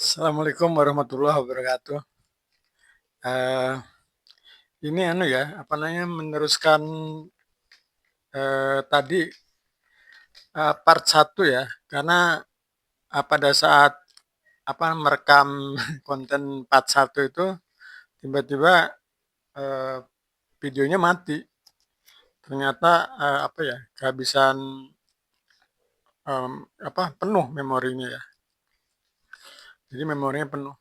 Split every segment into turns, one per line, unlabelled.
Assalamualaikum warahmatullahi wabarakatuh. Eee, ini ya, apa namanya, meneruskan, tadi, part satu ya, karena, pada saat, merekam konten part satu itu tiba-tiba, eee, videonya mati. Ternyata, kehabisan, penuh memorinya ya. Jadi memorinya penuh.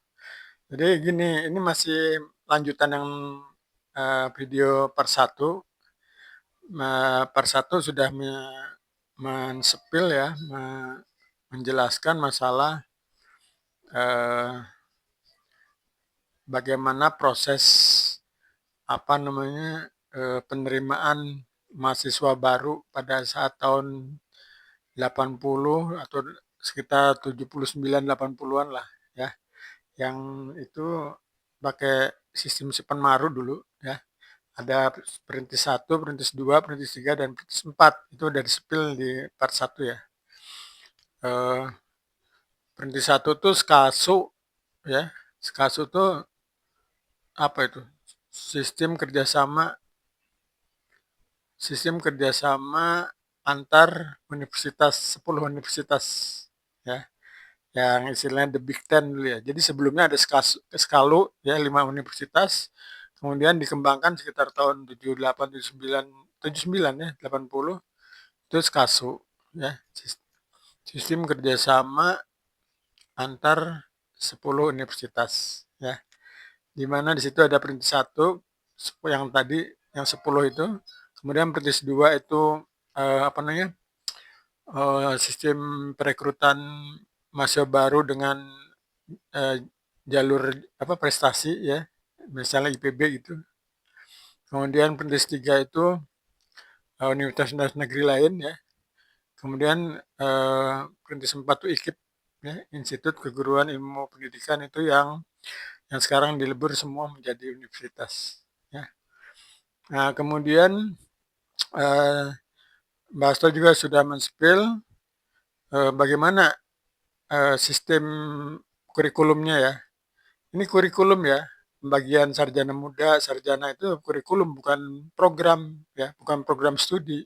Jadi gini, ini masih lanjutan yang, video part satu. Part 1 sudah ya, menjelaskan masalah, eee, bagaimana proses, penerimaan mahasiswa baru pada saat tahun 80 atau sekitar 79, 80-an lah ya, yang itu pakai sistem Sipenmaru dulu ya. Ada perintis 1, perintis 2, perintis 3, dan perintis 4. Itu udah di-spill di part satu ya. Eee, Perintis 1 tuh SKASU ya. SKASU tuh apa itu? Sistem kerjasama antar universitas, 10 universitas ya, yang istilahnya The Big Ten dulu ya. Jadi sebelumnya ada SKALU ya, 5 universitas, kemudian dikembangkan sekitar tahun 78, 79, 79 ya, 80, itu SKASU ya, sistem kerjasama antar 10 universitas ya. Di mana di situ ada perintis 1 yang tadi yang 10 itu, kemudian perintis 2 itu, sistem perekrutan mahasiswa baru dengan, eee, jalur prestasi ya, misalnya IPB gitu. Kemudian perintis 3 itu, universitas negeri lain ya. Kemudian, perintis 4 itu IKIP ya, Institut Keguruan Ilmu Pendidikan, itu yang sekarang dilebur semua menjadi universitas ya. Nah kemudian, eee, Mbak Hasto juga sudah men-spill, bagaimana, sistem kurikulumnya ya. Ini kurikulum ya, pembagian sarjana muda, sarjana itu kurikulum bukan program ya, bukan program studi.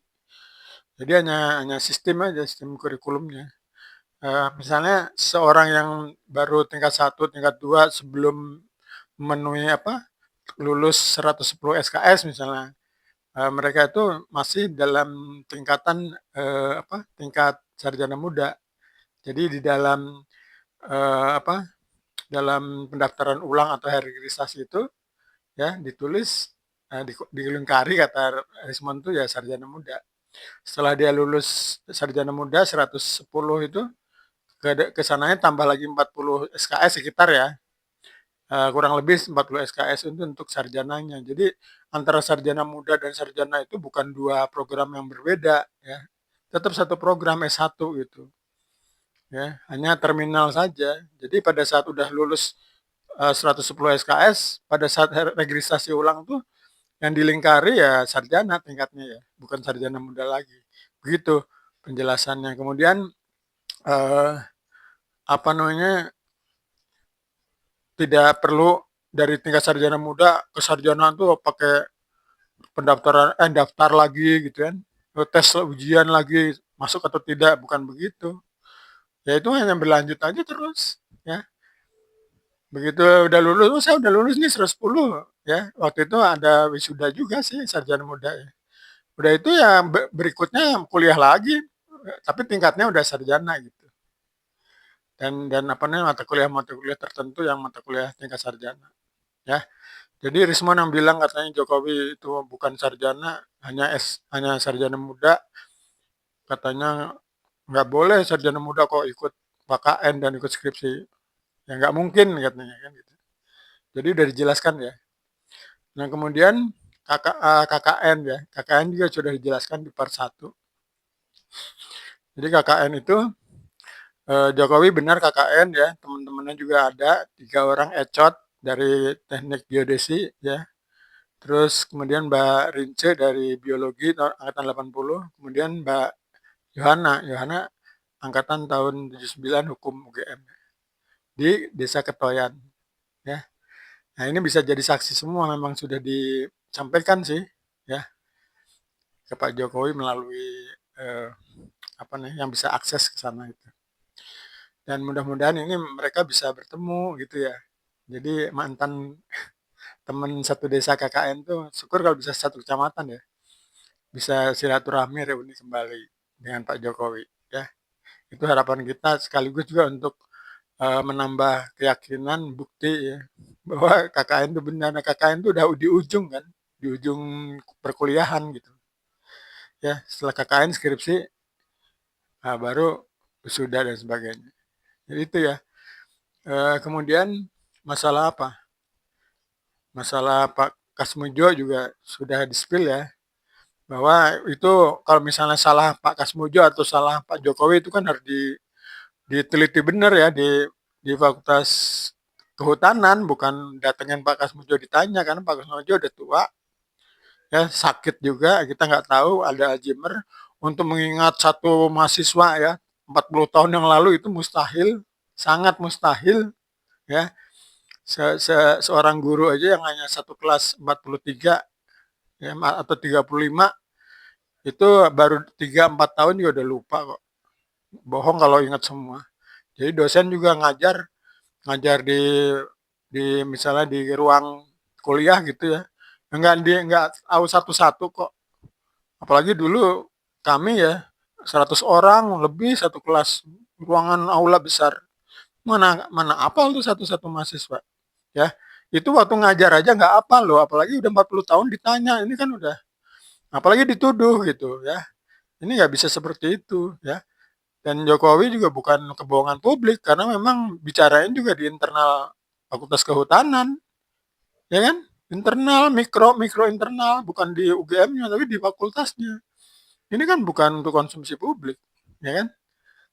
Jadi hanya sistem aja, sistem kurikulumnya. Misalnya seorang yang baru tingkat 1, tingkat 2 sebelum memenuhi lulus 110 SKS misalnya, mereka itu masih dalam tingkatan, tingkat sarjana muda. Jadi di dalam, eee, dalam pendaftaran ulang atau registrasi itu ya ditulis, dilingkari kata Rismond itu ya sarjana muda. Setelah dia lulus sarjana muda 110 itu, ke sananya tambah lagi 40 SKS sekitar ya, kurang lebih 40 SKS itu untuk sarjananya. Jadi antara sarjana muda dan sarjana itu bukan 2 program yang berbeda ya, tetap satu program S1 gitu ya, hanya terminal saja. Jadi pada saat udah lulus, 110 SKS, pada saat registrasi ulang tuh yang dilingkari ya sarjana tingkatnya ya, bukan sarjana muda lagi. Begitu penjelasannya. Kemudian, eee, apa namanya, tidak perlu dari tingkat sarjana muda ke sarjana tuh pakai daftar lagi gitu kan, tes ujian lagi, masuk atau tidak, bukan begitu. Ya itu hanya berlanjut aja terus, ya. Begitu udah lulus, "Oh saya udah lulus nih 110," ya, waktu itu ada wisuda juga sih sarjana muda ya. Udah itu ya berikutnya kuliah lagi, tapi tingkatnya udah sarjana gitu. Dan mata kuliah tertentu yang mata kuliah tingkat sarjana, ya. Jadi Rismond yang bilang katanya Jokowi itu bukan sarjana, hanya sarjana muda, katanya nggak boleh sarjana muda kok ikut KKN dan ikut skripsi, ya nggak mungkin katanya kan gitu. Jadi udah dijelaskan ya. Nah kemudian KKN ya, KKN juga sudah dijelaskan di part satu. Jadi KKN itu, Jokowi benar KKN ya, teman-temannya juga ada 3 orang ecot dari teknik geodesi ya. Terus kemudian Mbak Rince dari biologi angkatan 80, kemudian Mbak Yohana angkatan tahun 79 hukum UGM. di Desa Ketoyan, ya. Nah, ini bisa jadi saksi semua memang sudah disampaikan sih, ya, ke Pak Jokowi melalui, eee, apa nih, yang bisa akses ke sana itu. Dan mudah-mudahan ini mereka bisa bertemu gitu ya. Jadi mantan teman satu desa KKN tuh syukur kalau bisa satu kecamatan ya, bisa silaturahmi reuni kembali dengan Pak Jokowi, ya. Itu harapan kita sekaligus juga untuk, menambah keyakinan, bukti ya, bahwa KKN itu benar. Nah, KKN itu udah di ujung kan, di ujung perkuliahan gitu, ya. Setelah KKN skripsi, baru wisuda dan sebagainya. Jadi itu ya, kemudian masalah apa, masalah Pak Kasmujo juga sudah di-spill ya, bahwa itu kalau misalnya salah Pak Kasmujo atau salah Pak Jokowi itu kan harus diteliti benar ya di Fakultas Kehutanan, bukan datengin Pak Kasmujo ditanya, karena Pak Kasmujo udah tua, ya sakit juga, kita nggak tahu ada Alzheimer. Untuk mengingat satu mahasiswa ya, 40 tahun yang lalu itu mustahil, sangat mustahil ya. Seorang guru aja yang hanya satu kelas 43 ya, atau 35 itu baru 3-4 tahun juga udah lupa kok. Bohong kalau ingat semua. Jadi dosen juga ngajar ngajar di misalnya di ruang kuliah gitu ya. Enggak tahu satu-satu kok. Apalagi dulu kami ya 100 orang lebih satu kelas, ruangan aula besar. Mana mana apal tuh satu-satu mahasiswa ya. Itu waktu ngajar aja nggak apal loh, apalagi udah 40 tahun ditanya. Ini kan udah apalagi dituduh gitu ya. Ini nggak bisa seperti itu ya. Dan Jokowi juga bukan kebohongan publik karena memang bicarain juga di internal Fakultas Kehutanan, ya kan? Internal, mikro, mikro internal, bukan di UGM-nya tapi di fakultasnya. Ini kan bukan untuk konsumsi publik, ya kan?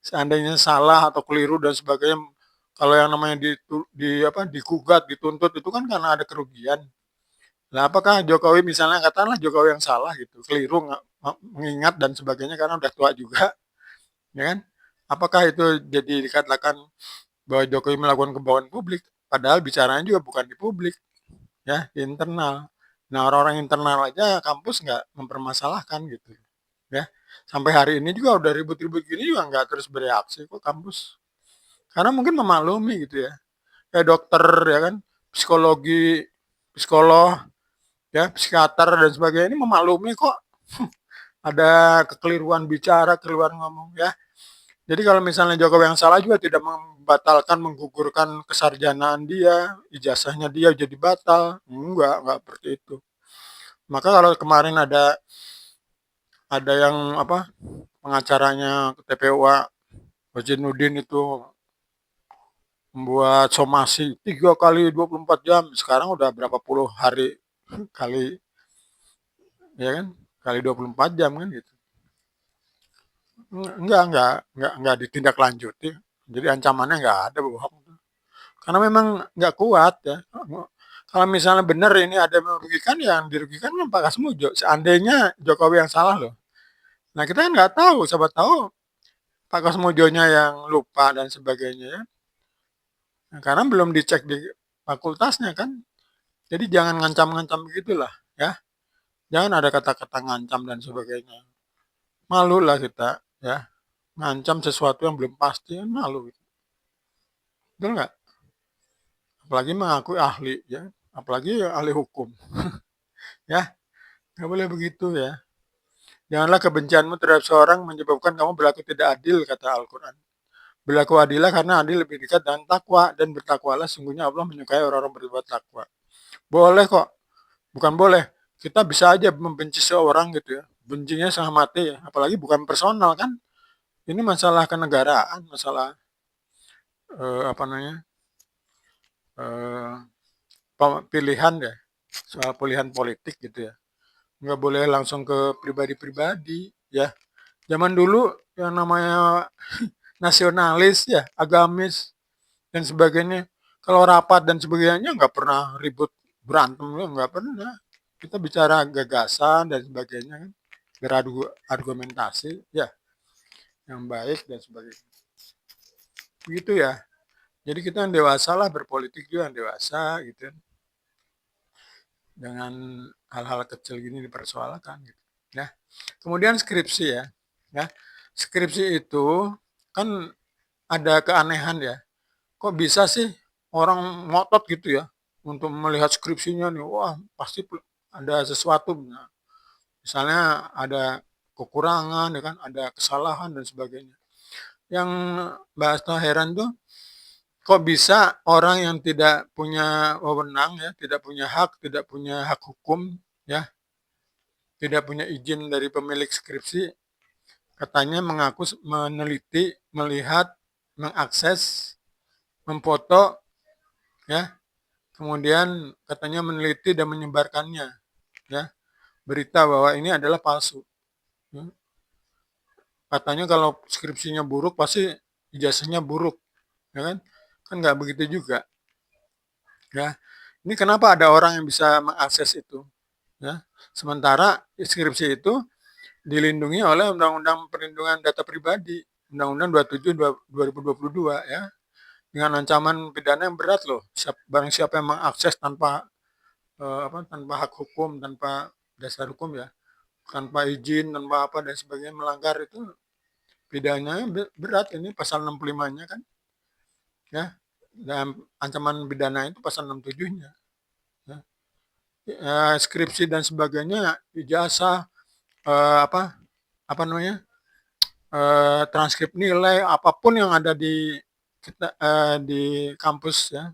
Seandainya salah atau keliru dan sebagainya, kalau yang namanya digugat, dituntut itu kan karena ada kerugian. Nah, apakah Jokowi misalnya katakanlah Jokowi yang salah gitu, keliru mengingat dan sebagainya karena udah tua juga, ya kan? Apakah itu jadi dikatakan bahwa Jokowi melakukan kebohongan publik? Padahal bicaranya juga bukan di publik, ya, di internal. Nah, orang-orang internal aja kampus nggak mempermasalahkan gitu, ya. Sampai hari ini juga udah ribut-ribut gini juga nggak terus bereaksi kok kampus. Karena mungkin memaklumi gitu ya. Kayak dokter ya kan, psikologi, psikolog, ya, psikiater dan sebagainya ini memaklumi kok. Ada kekeliruan bicara, kekeliruan ngomong ya. Jadi kalau misalnya Jokowi yang salah juga tidak membatalkan, menggugurkan kesarjanaan dia, ijazahnya dia jadi batal. Enggak seperti itu. Maka kalau kemarin ada yang apa pengacaranya TPUA Wajinuddin itu membuat somasi 3 kali 24 jam, sekarang udah berapa puluh hari kali, ya kan, kali 24 jam kan gitu. Enggak ditindaklanjuti. Jadi ancamannya enggak ada, bohong. Karena memang nggak kuat ya. Kalau misalnya benar ini ada yang merugikan, ya yang dirugikan kan Pak Kasmujo. Seandainya Jokowi yang salah loh. Nah kita kan nggak tahu, siapa tahu Pak Kasmujonya yang lupa dan sebagainya ya. Nah, karena belum dicek di fakultasnya kan. Jadi jangan ngancam-ngancam begitulah ya. Jangan ada kata-kata ngancam dan sebagainya. Malu lah kita ya. Ngancam sesuatu yang belum pasti kan malu. Betul nggak? Apalagi mengakui ahli ya. Apalagi ahli hukum ya. Nggak boleh begitu ya. Janganlah kebencianmu terhadap seorang menyebabkan kamu berlaku tidak adil, kata Al-Quran. Berlaku adillah karena adil lebih dekat dengan takwa, dan bertakwalah sungguhnya Allah menyukai orang-orang berbuat takwa. Boleh kok, bukan boleh. Kita bisa aja membenci seorang gitu ya. Bencinya setengah mati ya. Apalagi bukan personal kan. Ini masalah kenegaraan, masalah apa namanya, pilihan ya. Soal pilihan politik gitu ya. Nggak boleh langsung ke pribadi-pribadi ya. Zaman dulu yang namanya nasionalis ya, agamis dan sebagainya. Kalau rapat dan sebagainya nggak pernah ribut berantem, nggak pernah. Kita bicara gagasan dan sebagainya kan, beradu argumentasi ya yang baik dan sebagainya. Begitu ya. Jadi kita yang dewasa lah, berpolitik juga yang dewasa gitu, dengan hal-hal kecil gini dipersoalkan gitu. Ya, kemudian skripsi ya. Skripsi itu kan ada keanehan ya. Kok bisa sih orang ngotot gitu ya untuk melihat skripsinya nih, wah pasti ada sesuatu. Nah, misalnya ada kekurangan, ya kan, ada kesalahan dan sebagainya. Yang Mbak Asta heran tuh, kok bisa orang yang tidak punya wewenang ya, tidak punya hak hukum ya, tidak punya izin dari pemilik skripsi, katanya mengaku meneliti, melihat, mengakses, memfoto ya, kemudian katanya meneliti dan menyebarkannya ya, berita bahwa ini adalah palsu. Ya. Katanya kalau skripsinya buruk pasti ijazahnya buruk, ya kan? Kan nggak begitu juga, ya. Ini kenapa ada orang yang bisa mengakses itu, ya? Sementara skripsi itu dilindungi oleh Undang-Undang Perlindungan Data Pribadi, Undang-Undang 27 2022 ya, dengan ancaman pidana yang berat loh. Barang siapa yang mengakses tanpa tanpa hak hukum, tanpa dasar hukum ya, tanpa izin, tanpa apa dan sebagainya, melanggar itu pidananya berat, ini pasal 65-nya kan ya. Dan ancaman pidana itu pasal 67-nya ya. Skripsi dan sebagainya, ijazah, apa apa namanya, transkrip nilai, apapun yang ada di kita, di kampus ya,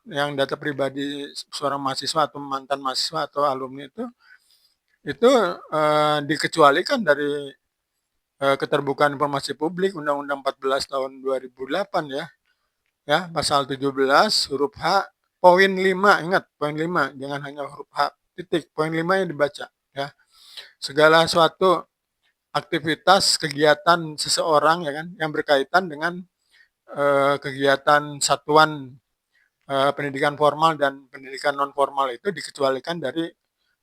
yang data pribadi seorang mahasiswa atau mantan mahasiswa atau alumni itu dikecualikan dari keterbukaan informasi publik, Undang-Undang 14 tahun 2008 ya, pasal 17 huruf H poin 5, ingat poin 5, jangan hanya huruf H, titik, poin 5 yang dibaca ya. Segala suatu aktivitas kegiatan seseorang ya kan yang berkaitan dengan kegiatan satuan pendidikan formal dan pendidikan non formal itu dikecualikan dari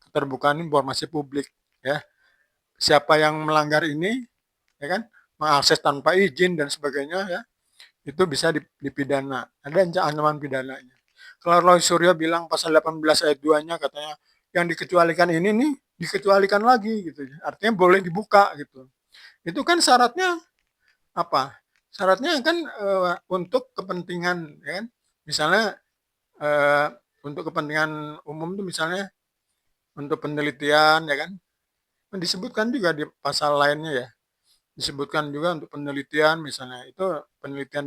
keterbukaan informasi publik ya. Siapa yang melanggar ini ya kan, mengakses tanpa izin dan sebagainya ya, itu bisa dipidana. Ada ancaman pidananya. Kalau Roy Suryo bilang pasal 18 ayat 2-nya katanya yang dikecualikan ini nih dikecualikan lagi gitu. Artinya boleh dibuka gitu. Itu kan syaratnya apa? Syaratnya kan untuk kepentingan ya kan. Misalnya eh, untuk kepentingan umum tuh misalnya untuk penelitian ya kan. Disebutkan juga di pasal lainnya ya. Disebutkan juga untuk penelitian misalnya itu penelitian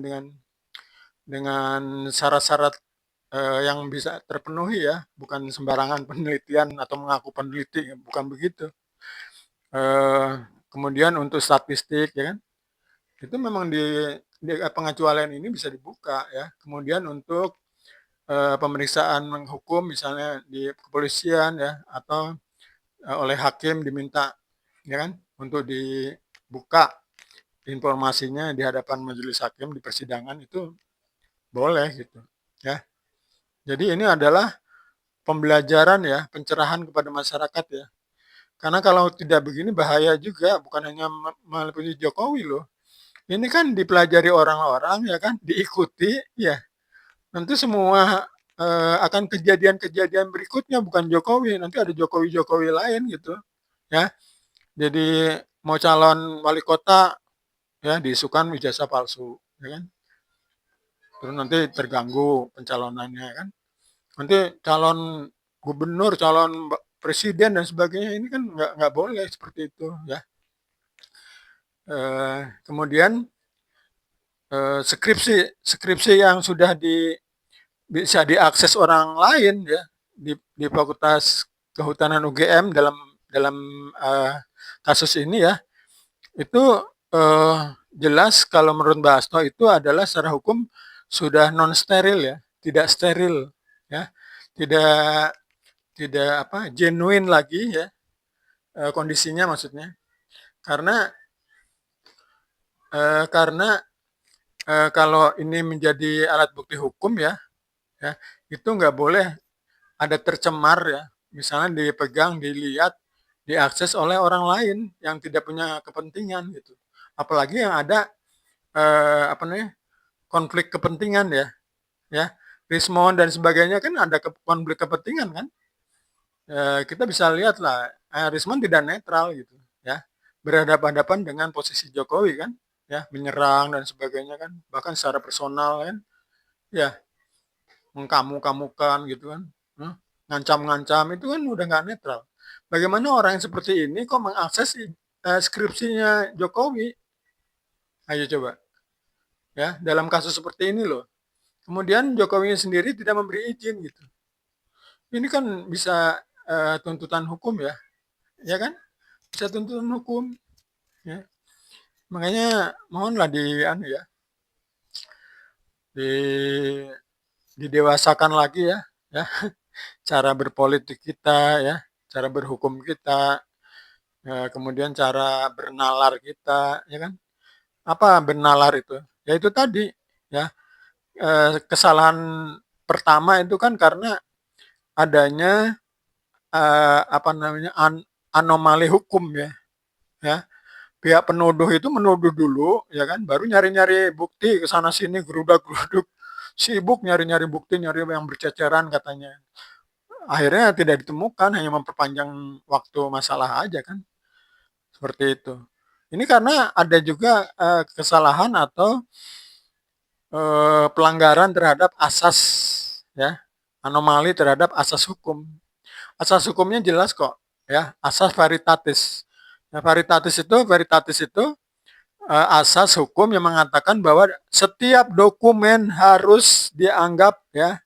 dengan syarat-syarat yang bisa terpenuhi ya, bukan sembarangan penelitian atau mengaku peneliti, bukan begitu. Eh, Kemudian untuk statistik ya kan, itu memang di pengecualian ini bisa dibuka ya. Kemudian untuk pemeriksaan hukum misalnya di kepolisian ya atau oleh hakim diminta ya kan untuk dibuka informasinya di hadapan majelis hakim di persidangan itu boleh gitu ya. Jadi ini adalah pembelajaran ya, pencerahan kepada masyarakat ya. Karena kalau tidak begini bahaya juga, bukan hanya meliputi Jokowi loh. Ini kan dipelajari orang-orang ya kan, diikuti ya. Nanti semua akan kejadian-kejadian berikutnya bukan Jokowi, nanti ada Jokowi-Jokowi lain gitu ya. Jadi mau calon wali kota ya diisukan ijazah palsu ya kan. Terus nanti terganggu pencalonannya kan. Nanti calon gubernur, calon presiden dan sebagainya ini kan nggak boleh seperti itu ya. Kemudian skripsi yang sudah bisa diakses orang lain ya di Fakultas Kehutanan UGM dalam dalam kasus ini ya itu jelas kalau menurut Mbak Asto itu adalah secara hukum sudah non steril ya, tidak steril ya, tidak tidak apa genuine lagi ya kondisinya maksudnya karena karena kalau ini menjadi alat bukti hukum ya itu nggak boleh ada tercemar ya, misalnya dipegang, dilihat, diakses oleh orang lain yang tidak punya kepentingan gitu. Apalagi yang ada apa namanya konflik kepentingan ya. Rismon dan sebagainya kan ada konflik kepentingan kan. Kita bisa lihat lah, Rismon tidak netral gitu ya. Berhadapan-hadapan dengan posisi Jokowi kan, ya, menyerang dan sebagainya kan, bahkan secara personal kan, ya, mengkamu-kamukan gitu kan, ngancam-ngancam itu kan udah nggak netral. Bagaimana orang yang seperti ini kok mengakses skripsinya Jokowi? Ayo coba, ya, dalam kasus seperti ini loh. Kemudian Jokowi sendiri tidak memberi izin gitu. Ini kan bisa tuntutan hukum ya kan? Bisa tuntutan hukum, ya. Makanya mohonlah di didewasakan lagi ya, cara berpolitik kita ya, cara berhukum kita, kemudian cara bernalar kita, ya kan? Apa bernalar itu? Ya itu tadi, ya, kesalahan pertama itu kan karena adanya, apa namanya, anomali hukum ya. Pihak penuduh itu menuduh dulu, ya kan, baru nyari-nyari bukti ke sana sini, gerudak-geruduk, sibuk nyari-nyari bukti, nyari yang berceceran katanya. Akhirnya tidak ditemukan, hanya memperpanjang waktu masalah aja kan, seperti itu. Ini karena ada juga kesalahan atau pelanggaran terhadap asas ya, anomali terhadap asas hukum. Asas hukumnya jelas kok ya, asas veritatis. Nah, veritatis itu asas hukum yang mengatakan bahwa setiap dokumen harus dianggap ya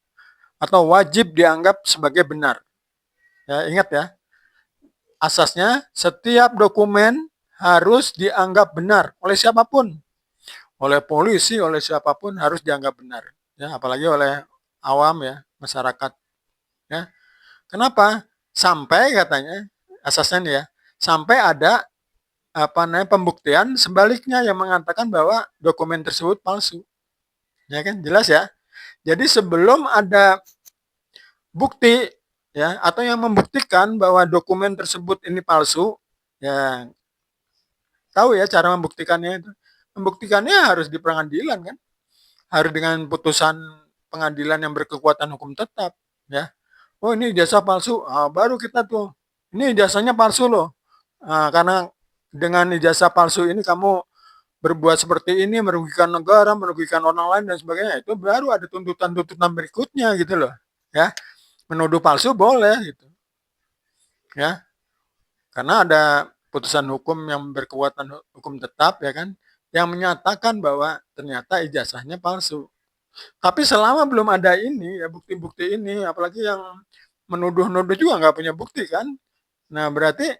atau wajib dianggap sebagai benar. Ya, ingat ya. Asasnya setiap dokumen harus dianggap benar oleh siapapun. Oleh polisi, oleh siapapun harus dianggap benar. Ya, apalagi oleh awam ya, masyarakat. Ya. Kenapa? Sampai katanya asasnya nih ya, sampai ada pembuktian sebaliknya yang mengatakan bahwa dokumen tersebut palsu. Ya kan? Jelas ya. Jadi sebelum ada bukti ya atau yang membuktikan bahwa dokumen tersebut ini palsu, ya tahu ya cara membuktikannya itu. Membuktikannya harus di pengadilan kan. Harus dengan putusan pengadilan yang berkekuatan hukum tetap ya. Oh ini ijazah palsu, baru kita tuh ini ijazahnya palsu loh. Karena dengan ijazah palsu ini kamu berbuat seperti ini, merugikan negara, merugikan orang lain dan sebagainya, itu baru ada tuntutan-tuntutan berikutnya gitu loh ya. Menuduh palsu boleh gitu ya, karena ada putusan hukum yang berkekuatan hukum tetap ya kan, yang menyatakan bahwa ternyata ijazahnya palsu. Tapi selama belum ada ini ya, bukti-bukti ini, apalagi yang menuduh-nuduh juga nggak punya bukti kan. Nah berarti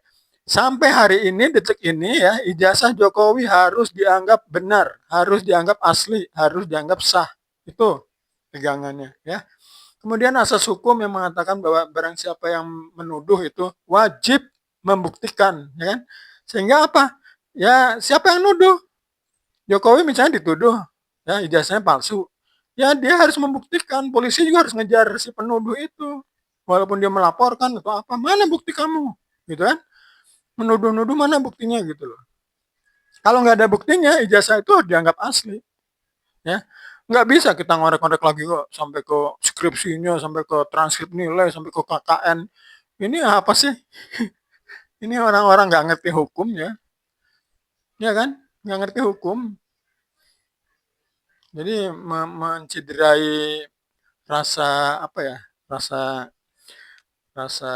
sampai hari ini, detik ini ya, ijazah Jokowi harus dianggap benar, harus dianggap asli, harus dianggap sah. Itu pegangannya ya. Kemudian asas hukum yang mengatakan bahwa barang siapa yang menuduh itu wajib membuktikan, ya kan? Sehingga apa? Ya siapa yang nuduh? Jokowi misalnya dituduh, ya ijazahnya palsu. Ya dia harus membuktikan, polisi juga harus ngejar si penuduh itu. Walaupun dia melaporkan atau apa, mana bukti kamu? Gitu kan? Menuduh-nuduh mana buktinya gitu loh. Kalau nggak ada buktinya, ijazah itu dianggap asli. Ya, nggak bisa kita ngorek-ngorek lagi kok sampai ke skripsinya, sampai ke transkrip nilai, sampai ke KKN. Ini apa sih? Ini orang-orang nggak ngerti hukum ya kan? Nggak ngerti hukum. Jadi menciderai rasa apa ya? Rasa rasa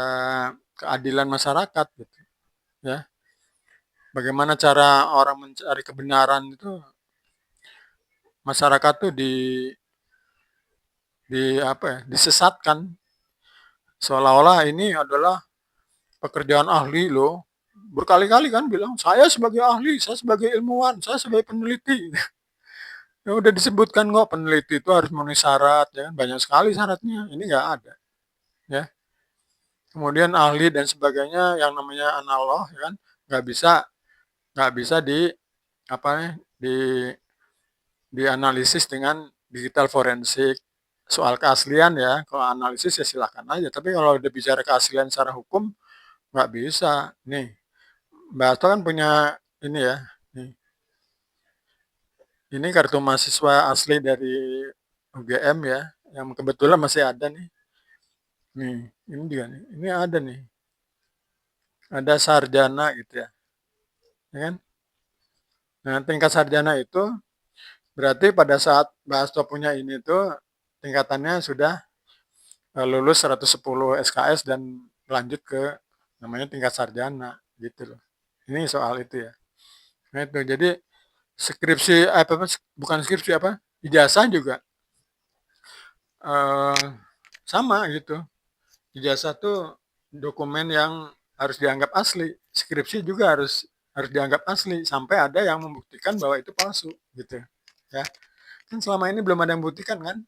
keadilan masyarakat gitu ya. Bagaimana cara orang mencari kebenaran itu, masyarakat tuh di apa ya? Disesatkan seolah-olah ini adalah pekerjaan ahli loh. Berkali-kali kan bilang, saya sebagai ahli, saya sebagai ilmuwan, saya sebagai peneliti. Ya udah disebutkan kok peneliti itu harus memenuhi syarat, ya kan? Banyak sekali syaratnya. Ini nggak ada, ya. Kemudian ahli dan sebagainya yang namanya analog, ya kan? Nggak bisa di apa ya, dianalisis dengan digital forensik. Soal keaslian ya, kalau analisis ya silakan aja. Tapi kalau udah bicara keaslian secara hukum, nggak bisa. Nih, Mbak Asto kan punya ini ya, nih, Ini kartu mahasiswa asli dari UGM ya, yang kebetulan masih ada nih. Nih, ini juga nih, ini ada nih, ada sarjana gitu ya kan? Nah, tingkat sarjana itu berarti pada saat Basto punya ini tuh tingkatannya sudah lulus 110 SKS dan lanjut ke namanya tingkat sarjana gitu loh. Ini soal itu ya. Nah itu jadi skripsi bukan skripsi apa ijazah juga eh, sama gitu. Ijazah tuh dokumen yang harus dianggap asli. Skripsi juga harus dianggap asli sampai ada yang membuktikan bahwa itu palsu gitu ya. Kan selama ini belum ada yang membuktikan kan.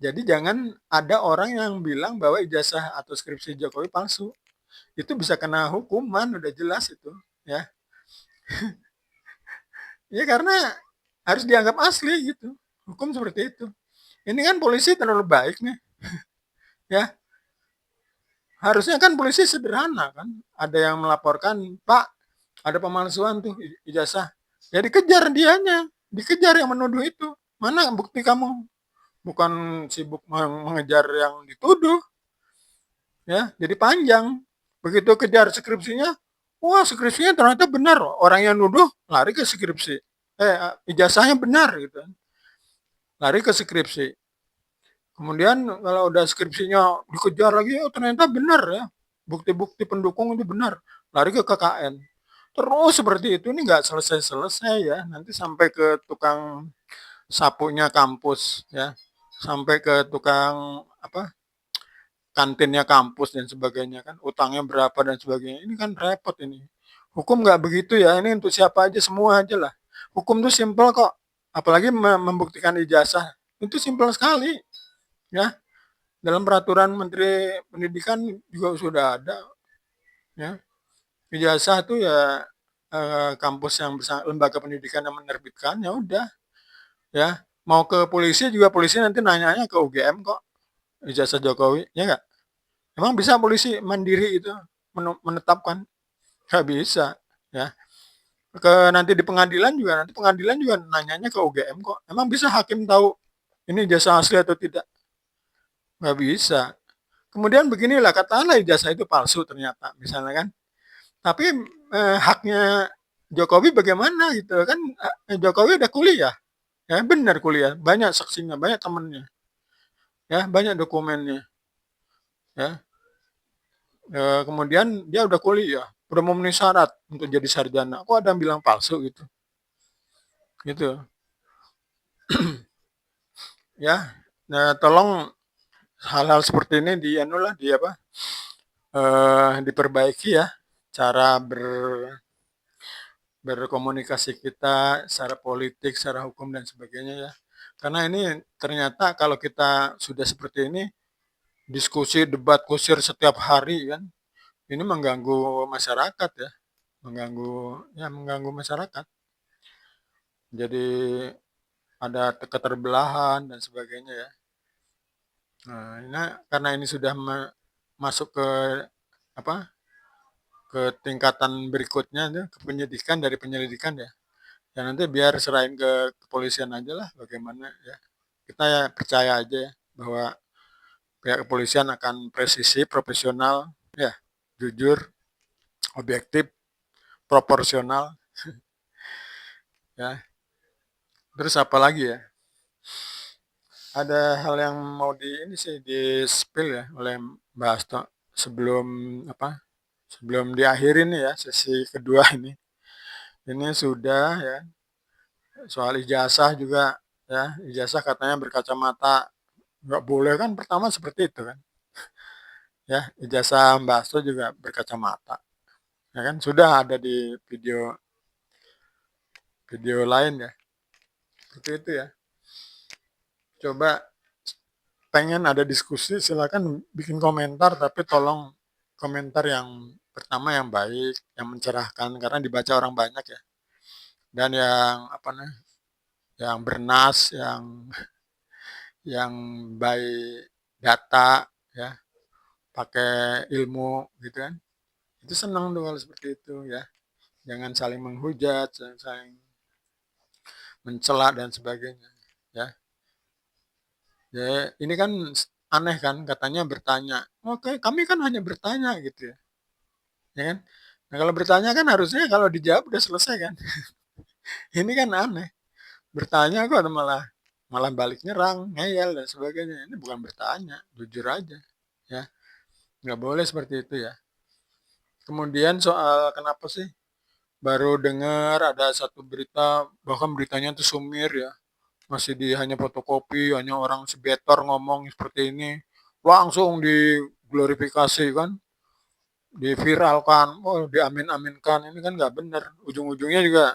Jadi jangan ada orang yang bilang bahwa ijazah atau skripsi Jokowi palsu. Itu bisa kena hukuman udah jelas itu ya. Ya karena harus dianggap asli gitu. Hukum seperti itu. Ini kan polisi terlalu baik nih ya. Harusnya kan polisi sederhana kan. Ada yang melaporkan, Pak, ada pemalsuan tuh ijazah. Ya dikejar dianya, dikejar yang menuduh itu. Mana bukti kamu? Bukan sibuk mengejar yang dituduh, ya. Jadi panjang. Begitu kejar skripsinya, wah skripsinya ternyata benar. Orang yang nuduh lari ke skripsi. Ijazahnya benar gitu. Lari ke skripsi. Kemudian kalau udah skripsinya dikejar lagi, oh ternyata benar ya. Bukti-bukti pendukung itu benar. Lari ke KKN. Terus seperti itu ini nggak selesai-selesai ya. Nanti sampai ke tukang sapunya kampus ya. Sampai ke tukang apa kantinnya kampus dan sebagainya kan. Utangnya berapa dan sebagainya. Ini kan repot ini. Hukum nggak begitu ya. Ini untuk siapa aja semua aja lah. Hukum tuh simpel kok. Apalagi membuktikan ijazah. Itu simpel sekali ya. Dalam peraturan Menteri Pendidikan juga sudah ada ya. Ijazah itu ya kampus yang lembaga pendidikan yang menerbitkan ya udah ya. Mau ke polisi juga polisi nanti nanyanya ke UGM kok ijazah Jokowi ya enggak? Emang bisa polisi mandiri itu menetapkan? Nggak bisa ya. Ke nanti di pengadilan juga nanti pengadilan juga nanyanya ke UGM kok. Emang bisa hakim tahu ini ijazah asli atau tidak? Nggak bisa. Kemudian beginilah katakanlah ijazah itu palsu ternyata misalnya kan. Tapi haknya Jokowi bagaimana gitu kan Jokowi udah kuliah ya benar kuliah banyak saksinya banyak temennya ya banyak dokumennya ya kemudian dia udah kuliah udah memenuhi syarat untuk jadi sarjana kok ada yang bilang palsu gitu gitu ya nah tolong hal-hal seperti ini di anulah di apa diperbaiki ya cara berkomunikasi kita secara politik, secara hukum dan sebagainya ya. Karena ini ternyata kalau kita sudah seperti ini, diskusi, debat, kusir setiap hari kan, ini mengganggu masyarakat ya, mengganggu masyarakat. Jadi ada keterbelahan dan sebagainya ya. Nah, ini, karena ini sudah masuk ke apa? Ke tingkatan berikutnya ke penyidikan dari penyelidikan ya. Ya nanti biar serahin ke kepolisian aja lah bagaimana ya. Kita ya percaya aja ya bahwa pihak kepolisian akan presisi, profesional, ya, jujur, objektif, proporsional, ya. Terus apa lagi ya? Ada hal yang mau di ini sih di spill ya oleh Mbak Asto sebelum apa? Sebelum diakhiri nih ya sesi kedua ini. Ini sudah ya soal ijazah juga ya ijazah katanya berkacamata nggak boleh kan pertama seperti itu kan ya ijazah Mbak Asto juga berkacamata ya kan sudah ada di video video lain ya seperti itu ya coba pengen ada diskusi silakan bikin komentar tapi tolong komentar yang pertama yang baik yang mencerahkan karena dibaca orang banyak ya dan yang apa nih yang bernas yang by data ya pakai ilmu gitu kan itu senang tuh kalau seperti itu ya jangan saling menghujat jangan saling mencela dan sebagainya, ya. Ya, ini kan aneh kan, katanya bertanya. Oke, kami kan hanya bertanya gitu ya kan? Nah, kalau bertanya kan harusnya kalau dijawab udah selesai kan. Ini kan aneh, bertanya kok malah malah balik nyerang, ngeyel dan sebagainya. Ini bukan bertanya, jujur aja, ya. Nggak boleh seperti itu ya. Kemudian soal kenapa sih baru dengar ada satu berita, bahkan beritanya itu sumir ya, masih di hanya fotokopi, hanya orang sebetor ngomong seperti ini, langsung diglorifikasi kan, diviralkan, oh diamin-aminkan, ini kan nggak benar. Ujung-ujungnya juga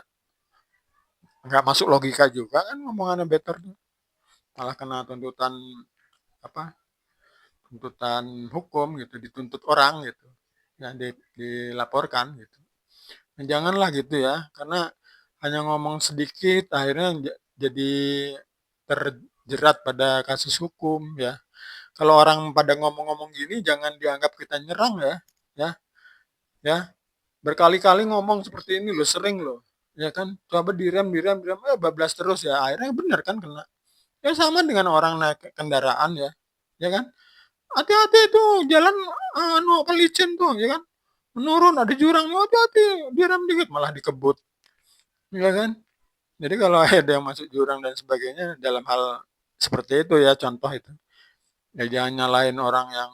nggak masuk logika juga kan ngomongannya better tuh. Malah kena tuntutan apa? Tuntutan hukum gitu, dituntut orang gitu. Ya dilaporkan gitu. Nah, janganlah gitu ya, karena hanya ngomong sedikit akhirnya jadi terjerat pada kasus hukum ya. Kalau orang pada ngomong-ngomong gini jangan dianggap kita nyerang ya. Ya, ya. Berkali-kali ngomong seperti ini loh, sering loh. Ya kan? Coba direm, direm, direm, bablas terus ya. Akhirnya benar kan kena. Ya sama dengan orang naik kendaraan ya. Ya kan? Hati-hati tuh, jalan anu pelicin tuh, ya kan? Menurun ada jurang, hati-hati, direm dikit malah dikebut. Ya kan? Jadi kalau ada yang masuk jurang dan sebagainya dalam hal seperti itu ya, contoh itu. Ya jangan nyalain orang yang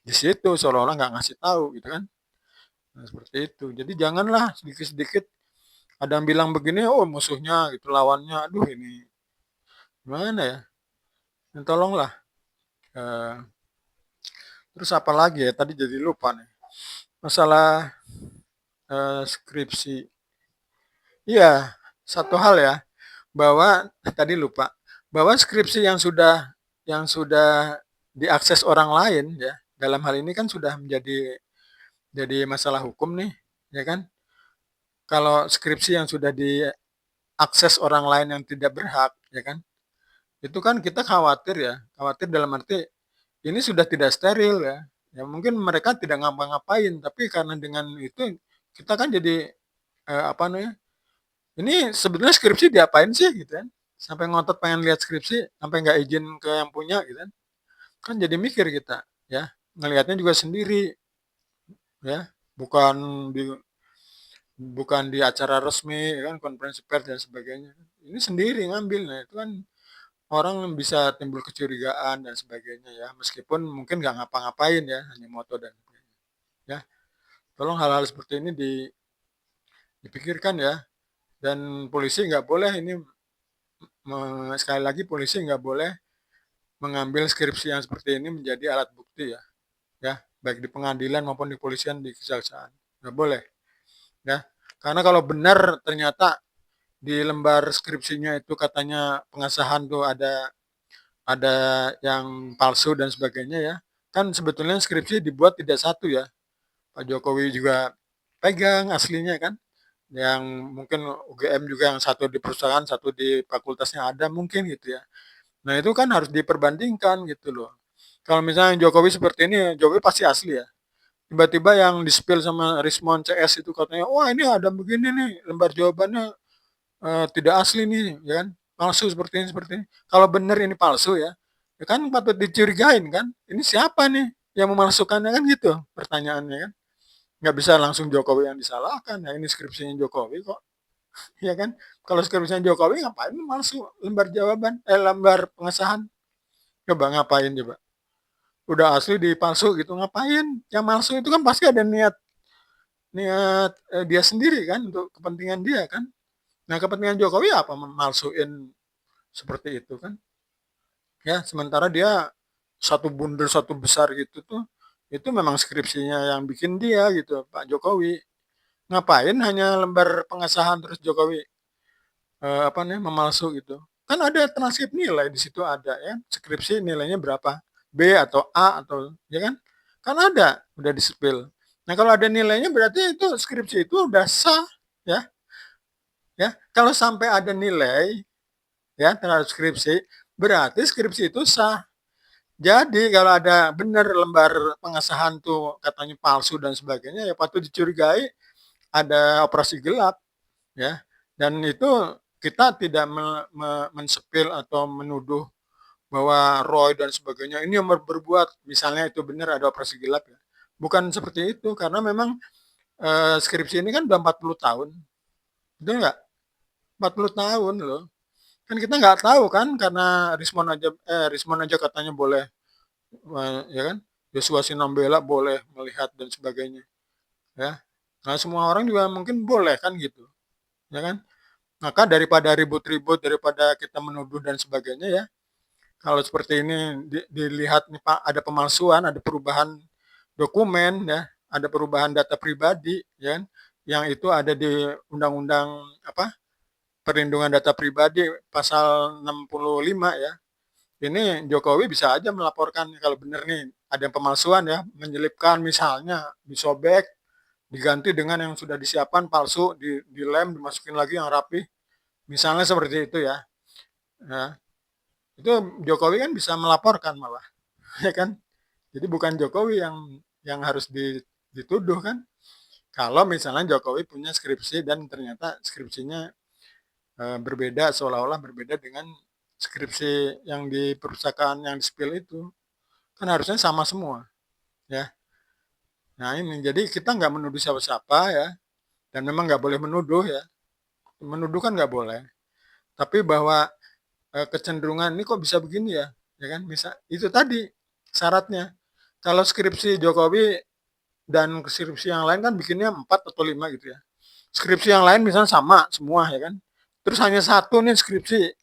di situ seolah-olah nggak ngasih tahu gitu kan. Nah, seperti itu. Jadi janganlah sedikit-sedikit ada yang bilang begini, oh musuhnya gitu, lawannya. Aduh ini gimana ya? Ya, tolonglah. Eh, terus apa lagi ya? Tadi jadi lupa nih. Masalah skripsi. Iya, satu hal ya, bahwa tadi lupa, bahwa skripsi yang sudah diakses orang lain ya, dalam hal ini kan sudah jadi masalah hukum nih, ya kan? Kalau skripsi yang sudah diakses orang lain yang tidak berhak, ya kan? Itu kan kita khawatir ya, khawatir dalam arti ini sudah tidak steril ya. Ya mungkin mereka tidak ngapa-ngapain, tapi karena dengan itu kita kan jadi apa namanya? Ini sebetulnya skripsi diapain sih gitu kan? Sampai ngotot pengen lihat skripsi, sampai nggak izin ke yang punya gitu kan? Kan jadi mikir kita ya, ngelihatnya juga sendiri ya, bukan di bukan di acara resmi ya kan, konferensi pers dan sebagainya. Ini sendiri ngambil, nah itu kan orang bisa timbul kecurigaan dan sebagainya ya, meskipun mungkin nggak ngapa-ngapain ya, hanya moto dan sebagainya. Ya, tolong hal-hal seperti ini dipikirkan ya, dan polisi nggak boleh ini sekali lagi polisi nggak boleh mengambil skripsi yang seperti ini menjadi alat bukti ya, ya baik di pengadilan maupun di polisian di kejaksaan nggak boleh ya, karena kalau benar ternyata di lembar skripsinya itu katanya pengesahan tuh ada yang palsu dan sebagainya ya, kan sebetulnya skripsi dibuat tidak satu ya, Pak Jokowi juga pegang aslinya kan, yang mungkin UGM juga yang satu di perusahaan satu di fakultasnya ada mungkin gitu ya. Nah itu kan harus diperbandingkan gitu loh. Kalau misalnya Jokowi seperti ini, Jokowi pasti asli ya. Tiba-tiba yang di-spill sama Rismon CS itu katanya, wah ini ada begini nih, lembar jawabannya tidak asli nih, ya kan? Palsu seperti ini. Kalau benar ini palsu ya kan patut dicurigain kan? Ini siapa nih yang memalsukannya kan gitu pertanyaannya kan? Nggak bisa langsung Jokowi yang disalahkan, ya ini skripsinya Jokowi kok, ya kan? Kalau skripsinya Jokowi ngapain palsu lembar jawaban, lembar pengesahan? Coba ngapain coba? Udah asli dipalsu gitu ngapain? Yang palsu itu kan pasti ada niat niat dia sendiri kan untuk kepentingan dia kan. Nah kepentingan Jokowi apa memalsuin seperti itu kan? Ya sementara dia satu bundel satu besar gitu tuh itu memang skripsinya yang bikin dia gitu Pak Jokowi. Ngapain hanya lembar pengesahan terus Jokowi apa nih memalsu gitu. Kan ada transkrip nilai di situ ada ya, skripsi nilainya berapa? B atau A atau ya kan? Kan ada, udah di-spill. Nah, kalau ada nilainya berarti itu skripsi itu udah sah ya. Ya, kalau sampai ada nilai ya terhadap skripsi, berarti skripsi itu sah. Jadi kalau ada benar lembar pengesahan tuh katanya palsu dan sebagainya ya patut dicurigai ada operasi gelap ya. Dan itu kita tidak mensepil atau menuduh bahwa Roy dan sebagainya ini yang berbuat, misalnya itu benar ada operasi gelap ya. Bukan seperti itu, karena memang, skripsi ini kan udah 40 tahun, betul nggak? 40 tahun loh. Kan kita nggak tahu kan, karena Rismon aja katanya boleh, ya kan, Joshua Sinambela boleh melihat dan sebagainya, ya. Nah, semua orang juga mungkin boleh kan gitu, ya kan. Maka daripada ribut-ribut, daripada kita menuduh dan sebagainya ya, kalau seperti ini dilihat nih Pak, ada pemalsuan, ada perubahan dokumen ya, ada perubahan data pribadi ya kan, yang itu ada di Undang-Undang apa, Perlindungan Data Pribadi pasal 65 ya. Ini Jokowi bisa aja melaporkan kalau benar nih ada yang pemalsuan ya, menyelipkan misalnya, disobek, diganti dengan yang sudah disiapkan palsu, dilem, dimasukin lagi yang rapi, misalnya seperti itu ya. Ya, itu Jokowi kan bisa melaporkan malah, ya kan? Jadi bukan Jokowi yang harus dituduh kan? Kalau misalnya Jokowi punya skripsi dan ternyata skripsinya berbeda, seolah-olah berbeda dengan skripsi yang di perpustakaan yang di-spill itu, kan harusnya sama semua, ya. Nah ini, jadi kita nggak menuduh siapa-siapa ya, dan memang nggak boleh menuduh ya, menuduh kan nggak boleh. Tapi bahwa kecenderungan ini kok bisa begini ya, ya kan? Bisa itu tadi syaratnya. Kalau skripsi Jokowi dan skripsi yang lain kan bikinnya 4 atau 5 gitu ya. Skripsi yang lain misalnya sama semua ya kan. Terus hanya satu nih skripsi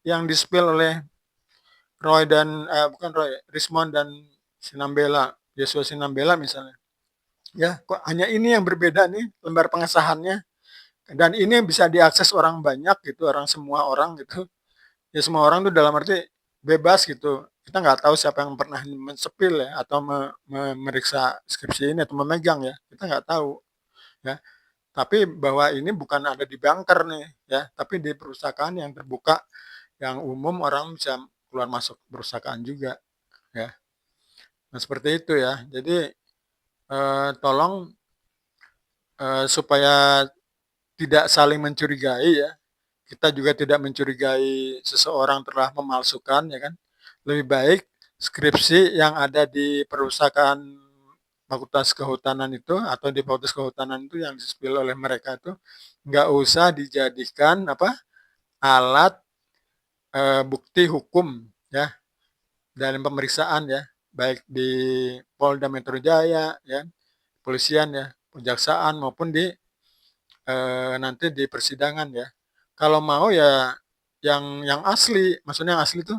yang di-spill oleh Roy dan bukan Roy, Rismon dan Sinambela, Joshua Sinambela misalnya. Ya, kok hanya ini yang berbeda nih lembar pengesahannya, dan ini bisa diakses orang banyak gitu, semua orang gitu. Ya semua orang tuh dalam arti bebas gitu. Kita nggak tahu siapa yang pernah mensepil ya atau memeriksa skripsi ini atau memegang ya. Kita nggak tahu ya. Tapi bahwa ini bukan ada di bunker nih ya, tapi di perpustakaan yang terbuka, yang umum orang bisa keluar masuk perpustakaan juga ya. Nah seperti itu ya. Jadi tolong supaya tidak saling mencurigai ya. Kita juga tidak mencurigai seseorang telah memalsukan ya kan. Lebih baik skripsi yang ada di perpustakaan Fakultas Kehutanan itu atau di Fakultas Kehutanan itu yang di-spill oleh mereka itu nggak usah dijadikan apa alat bukti hukum ya dalam pemeriksaan ya, baik di Polda Metro Jaya ya, polisian ya, kejaksaan maupun di nanti di persidangan ya. Kalau mau ya yang asli, maksudnya yang asli itu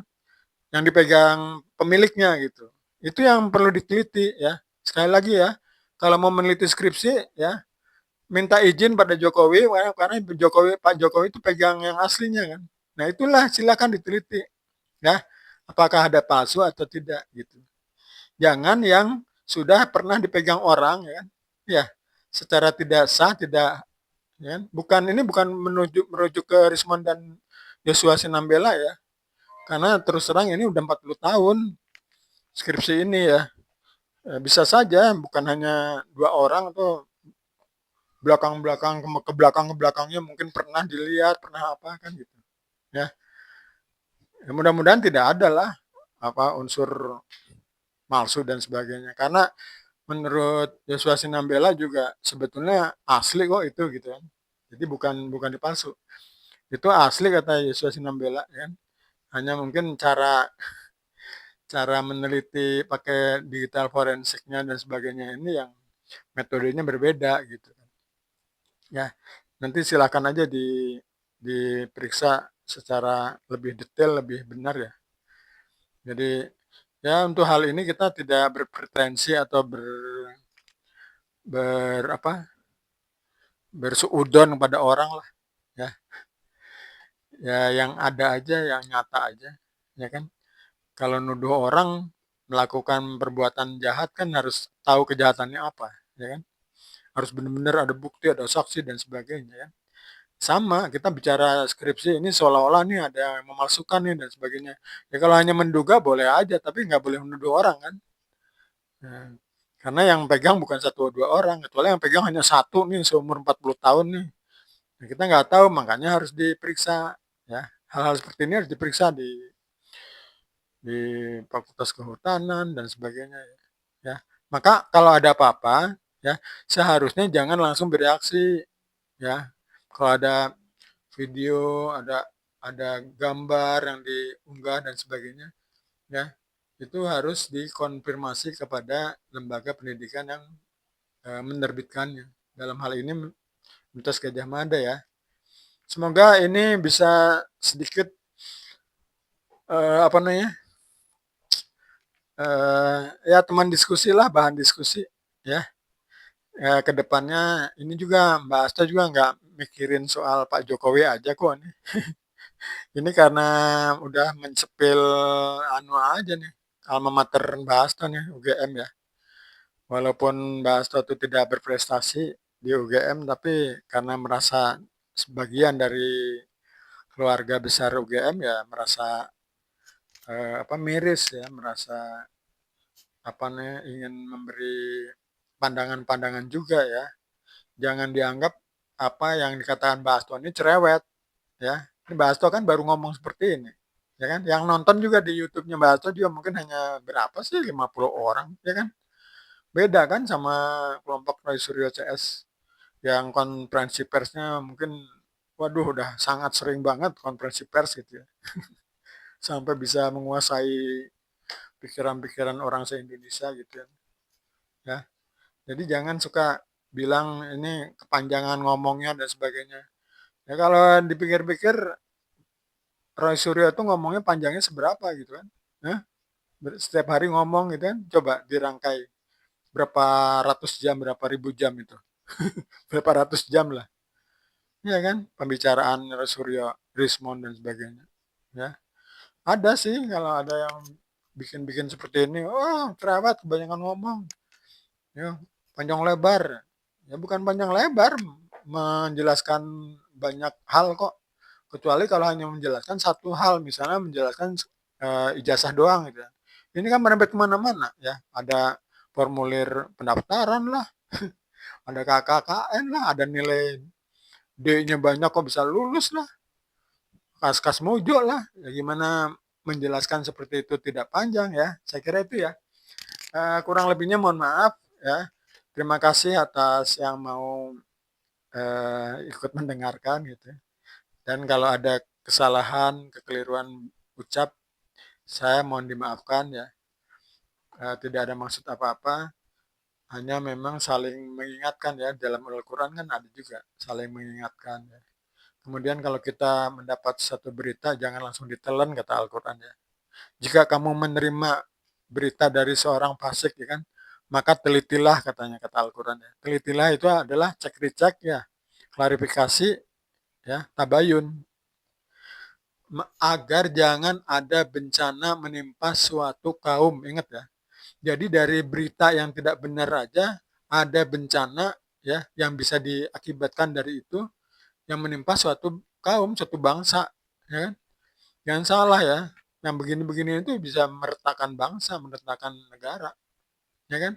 yang dipegang pemiliknya gitu. Itu yang perlu diteliti ya. Sekali lagi ya, kalau mau meneliti skripsi ya, minta izin pada Jokowi karena Pak Jokowi itu pegang yang aslinya kan. Nah, itulah silakan diteliti ya. Apakah ada palsu atau tidak gitu. Jangan yang sudah pernah dipegang orang ya kan. Ya, secara tidak sah, tidak ya, bukan merujuk ke Rismon dan Joshua Sinambela ya. Karena terus terang ini udah 40 tahun skripsi ini ya. Bisa saja bukan hanya 2 orang atau belakang-belakang ke belakang-belakangnya mungkin pernah dilihat, pernah apa kan gitu. Ya. Ya mudah-mudahan tidak ada lah apa unsur palsu dan sebagainya. Karena menurut Joshua Sinambela juga sebetulnya asli kok itu gitu kan. Jadi bukan dipalsu. Itu asli kata Joshua Sinambela ya kan. Hanya mungkin cara cara meneliti pakai digital forensiknya dan sebagainya ini yang metodenya berbeda gitu kan. Ya, nanti silakan aja diperiksa secara lebih detail, lebih benar ya. Jadi ya untuk hal ini kita tidak berpretensi atau ber apa bersuudon pada orang lah ya. Ya yang ada aja, yang nyata aja, ya kan. Kalau nuduh orang melakukan perbuatan jahat kan harus tahu kejahatannya apa, ya kan. Harus benar-benar ada bukti, ada saksi dan sebagainya ya. Sama, kita bicara skripsi ini seolah-olah nih ada yang memalsukan nih dan sebagainya. Ya kalau hanya menduga boleh aja, tapi nggak boleh menuduh orang kan. Nah, karena yang pegang bukan satu dua orang, kecuali yang pegang hanya satu nih seumur 40 tahun nih. Nah, kita nggak tahu makanya harus diperiksa ya. Hal-hal seperti ini harus diperiksa di Fakultas Kehutanan dan sebagainya ya. Maka kalau ada apa-apa ya, seharusnya jangan langsung bereaksi ya. Kalau ada video, ada gambar yang diunggah dan sebagainya ya, itu harus dikonfirmasi kepada lembaga pendidikan yang menerbitkannya. Dalam hal ini Universitas Gadjah Mada ya. Semoga ini bisa sedikit apa namanya ya teman diskusi lah, bahan diskusi ya. Ke depannya ini juga Mbak Asta juga nggak mikirin soal Pak Jokowi aja kok nih. Ini karena udah mencepil anu aja nih, alma mater Mbak Asta nih, UGM ya. Walaupun Mbak Asta itu tidak berprestasi di UGM, tapi karena merasa sebagian dari keluarga besar UGM ya merasa apa miris ya, merasa apa nih ingin memberi pandangan-pandangan juga ya. Jangan dianggap apa yang dikatakan Mbak Asto ini cerewet ya. Ini Mbak Asto kan baru ngomong seperti ini. Ya kan? Yang nonton juga di YouTube-nya Mbak Asto juga mungkin hanya berapa sih 50 orang, ya kan? Beda kan sama kelompok Roy Suryo CS yang konferensi persnya mungkin waduh udah sangat sering banget konferensi pers gitu ya. Sampai bisa menguasai pikiran-pikiran orang se-Indonesia gitu ya. Ya. Jadi jangan suka bilang ini kepanjangan ngomongnya dan sebagainya. Ya kalau dipikir-pikir Roy Suryo itu ngomongnya panjangnya seberapa gitu kan. Hah? Setiap hari ngomong gitu kan. Coba dirangkai berapa ratus jam, berapa ribu jam itu. Berapa ratus jam lah. Ya kan? Pembicaraan Roy Suryo, Rismond dan sebagainya. Ya. Ada sih kalau ada yang bikin-bikin seperti ini. Oh, cerewet kebanyakan ngomong. Ya, panjang lebar. Ya bukan panjang lebar, menjelaskan banyak hal kok. Kecuali kalau hanya menjelaskan satu hal, misalnya menjelaskan ijazah doang gitu ya. Ini kan merembet kemana-mana ya. Ada formulir pendaftaran lah, ada KKKN lah, ada nilai D-nya banyak kok bisa lulus lah, kas-kas mojo lah. Ya gimana menjelaskan seperti itu tidak panjang ya. Saya kira itu ya. Kurang lebihnya mohon maaf ya. Terima kasih atas yang mau ikut mendengarkan gitu. Dan kalau ada kesalahan, kekeliruan ucap, saya mohon dimaafkan ya. Tidak ada maksud apa-apa, hanya memang saling mengingatkan ya. Dalam Al-Quran kan ada juga saling mengingatkan ya. Kemudian kalau kita mendapat satu berita, jangan langsung ditelan kata Al-Quran ya. Jika kamu menerima berita dari seorang fasik ya kan, maka telitilah katanya kata Al-Quran ya. Telitilah itu adalah cek recek ya, klarifikasi ya, tabayun agar jangan ada bencana menimpa suatu kaum. Ingat ya. Jadi dari berita yang tidak benar aja ada bencana ya yang bisa diakibatkan dari itu yang menimpa suatu kaum, suatu bangsa, ya kan? Jangan salah ya. Yang begini-begini itu bisa meretakan bangsa, meretakan negara, ya kan?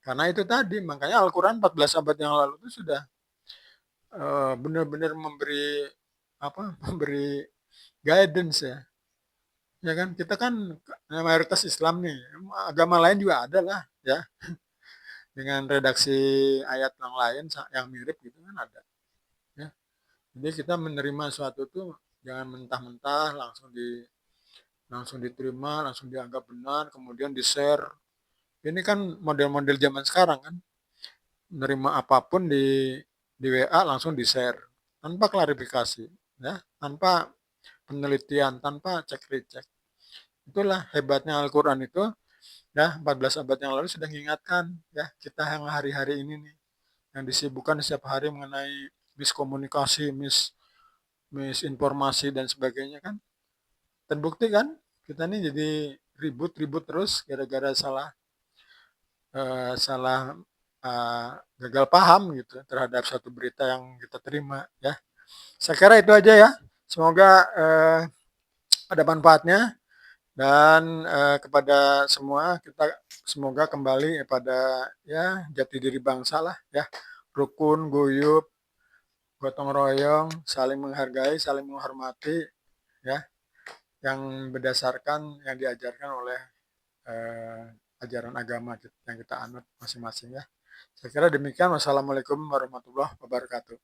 Karena itu tadi, makanya Al-Quran 14 abad yang lalu itu sudah benar-benar memberi apa? Memberi guidance ya. Ya kan? Kita kan mayoritas Islam nih. Agama lain juga ada lah ya. Dengan redaksi ayat yang lain yang mirip gitu kan ada. Ya. Jadi kita menerima suatu itu jangan mentah-mentah langsung diterima, langsung dianggap benar, kemudian di-share. Ini kan model-model zaman sekarang kan. Menerima apapun di WA langsung di-share tanpa klarifikasi, ya, tanpa penelitian, tanpa cek recek. Itulah hebatnya Al-Qur'an itu, ya, 14 abad yang lalu sudah mengingatkan ya kita yang hari-hari ini nih yang disibukkan setiap hari mengenai miskomunikasi, misinformasi dan sebagainya kan. Terbukti kan kita nih jadi ribut-ribut terus gara-gara salah gagal paham gitu terhadap satu berita yang kita terima ya. Saya kira itu aja ya. Semoga ada manfaatnya dan kepada semua kita semoga kembali pada ya jati diri bangsa lah ya, rukun, guyup, gotong royong, saling menghargai, saling menghormati, ya, yang berdasarkan yang diajarkan oleh eh, ajaran agama yang kita anut masing-masing ya. Saya kira demikian. Wassalamualaikum warahmatullahi wabarakatuh.